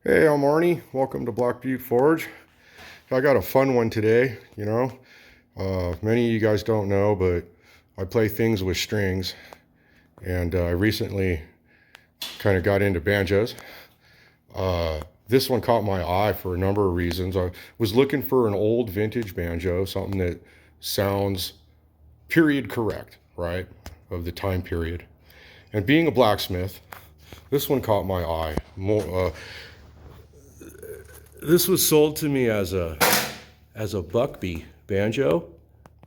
Hey, I'm Arnie. Welcome to Buckbee Forge. I got a fun one today, Many of you guys don't know, but I play things with strings, and I recently kind of got into banjos. This one caught my eye for a number of reasons. I was looking for an old vintage banjo, something that sounds period correct, right, of the time period. And being a blacksmith, this one caught my eye. This was sold to me as a Buckbee banjo.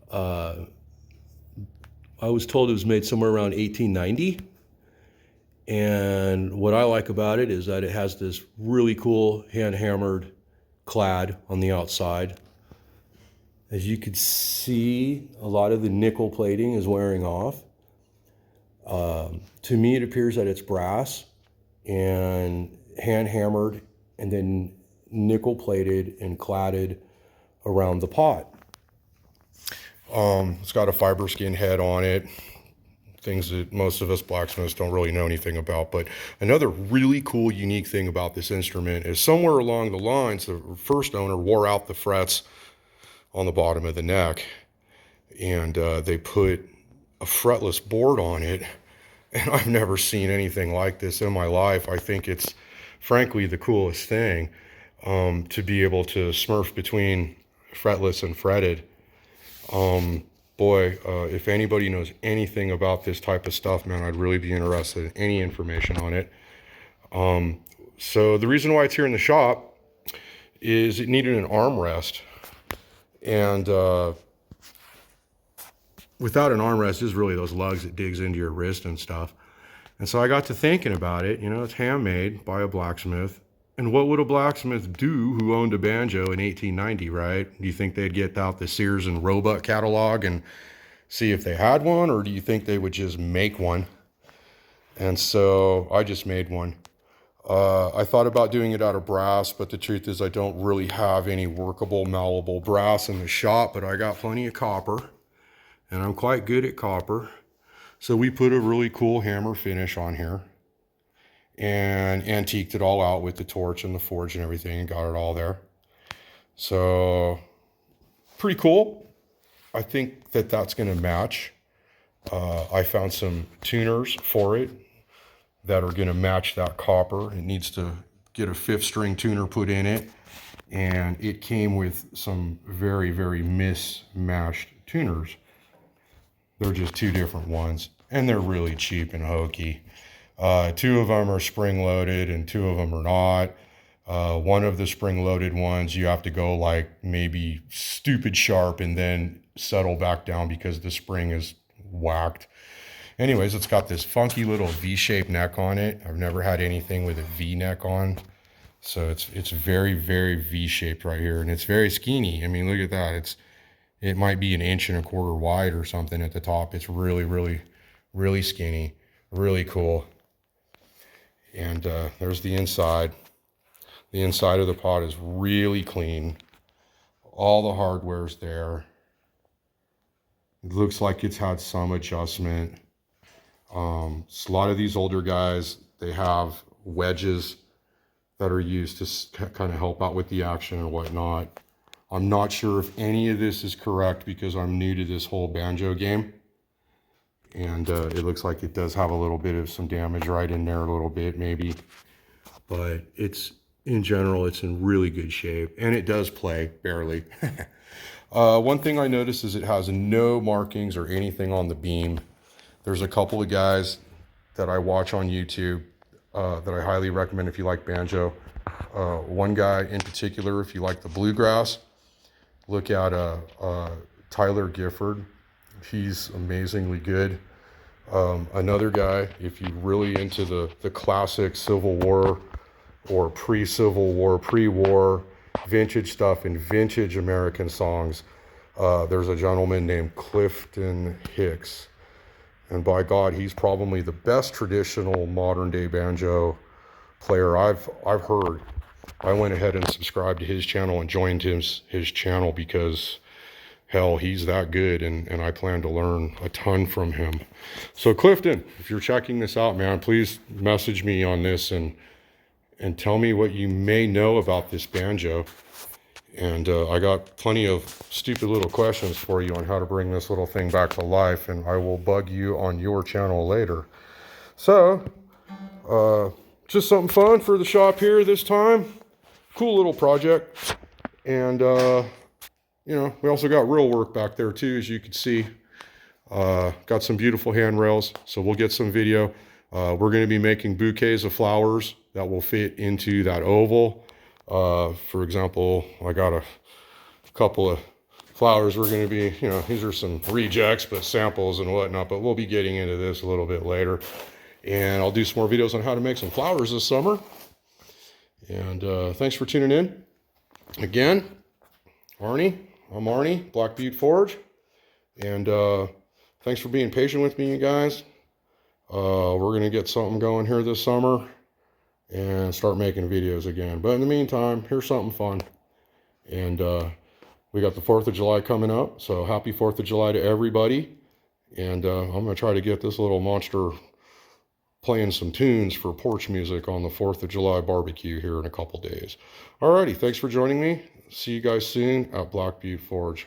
I was told it was made somewhere around 1890. And what I like about it is that it has this really cool hand-hammered clad on the outside. As you can see, a lot of the nickel plating is wearing off. To me, it appears that it's brass and hand-hammered and then nickel plated and cladded around the pot. It's got a fiber skin head on it, things that most of us blacksmiths don't really know anything about. But another really cool, unique thing about this instrument is somewhere along the lines, the first owner wore out the frets on the bottom of the neck, and they put a fretless board on it. And I've never seen anything like this in my life. I think it's frankly the coolest thing, to be able to smurf between fretless and fretted. If anybody knows anything about this type of stuff, man, I'd really be interested in any information on it. So the reason why it's here in the shop is it needed an armrest. And without an armrest, is really those lugs that digs into your wrist and stuff. And so I got to thinking about it. It's handmade by a blacksmith. And what would a blacksmith do who owned a banjo in 1890, right? Do you think they'd get out the Sears and Roebuck catalog and see if they had one, or do you think they would just make one? And so I just made one. I thought about doing it out of brass, but the truth is I don't really have any workable, malleable brass in the shop, but I got plenty of copper, and I'm quite good at copper. So we put a really cool hammer finish on here and antiqued it all out with the torch and the forge and everything and got it all there. So pretty cool. I think that that's going to match. I found some tuners for it that are going to match that copper. It needs to get a 5th string tuner put in it, and it came with some very, very mismatched tuners. They're just two different ones, and they're really cheap and hokey. 2 of them are spring-loaded and 2 of them are not. One of the spring-loaded ones, you have to go like maybe stupid sharp and then settle back down because the spring is whacked. Anyways, it's got this funky little V-shaped neck on it. I've never had anything with a V neck on. So it's very, very V-shaped right here, and it's very skinny. I mean, look at that. It might be 1.25 inches wide or something at the top. It's really, really, really skinny, really cool. And there's the inside. The inside of the pot is really clean. All the hardware's there. It looks like it's had some adjustment. A lot of these older guys, they have wedges that are used to kind of help out with the action and whatnot. I'm not sure if any of this is correct because I'm new to this whole banjo game. And it looks like it does have a little bit of some damage right in there, a little bit maybe. But in general, it's in really good shape. And it does play, barely. One thing I noticed is it has no markings or anything on the beam. There's a couple of guys that I watch on YouTube that I highly recommend if you like banjo. One guy in particular, if you like the bluegrass, look at Tyler Gifford. He's amazingly good. Another guy, if you're really into the classic Civil War or pre-Civil War, pre-war vintage stuff and vintage American songs, there's a gentleman named Clifton Hicks. And by God, he's probably the best traditional modern day banjo player I've heard. I went ahead and subscribed to his channel and joined his channel because hell, he's that good, and I plan to learn a ton from him. So Clifton, if you're checking this out, man, please message me on this and and tell me what you may know about this banjo. And I got plenty of stupid little questions for you on how to bring this little thing back to life, and I will bug you on your channel later. So, just something fun for the shop here this time. Cool little project. And, you know, we also got real work back there too, as you can see. Got some beautiful handrails, so we'll get some video. We're going to be making bouquets of flowers that will fit into that oval. For example, I got a couple of flowers we're going to be, you know, these are some rejects, but samples and whatnot, but we'll be getting into this a little bit later. And I'll do some more videos on how to make some flowers this summer. And thanks for tuning in. Again, I'm Arnie, Black Butte Forge. And thanks for being patient with me, you guys. We're going to get something going here this summer and start making videos again. But in the meantime, here's something fun. And we got the 4th of July coming up, so happy 4th of July to everybody. And I'm going to try to get this little monster playing some tunes for porch music on the 4th of July barbecue here in a couple days. Alrighty, thanks for joining me. See you guys soon at Black Butte Forge.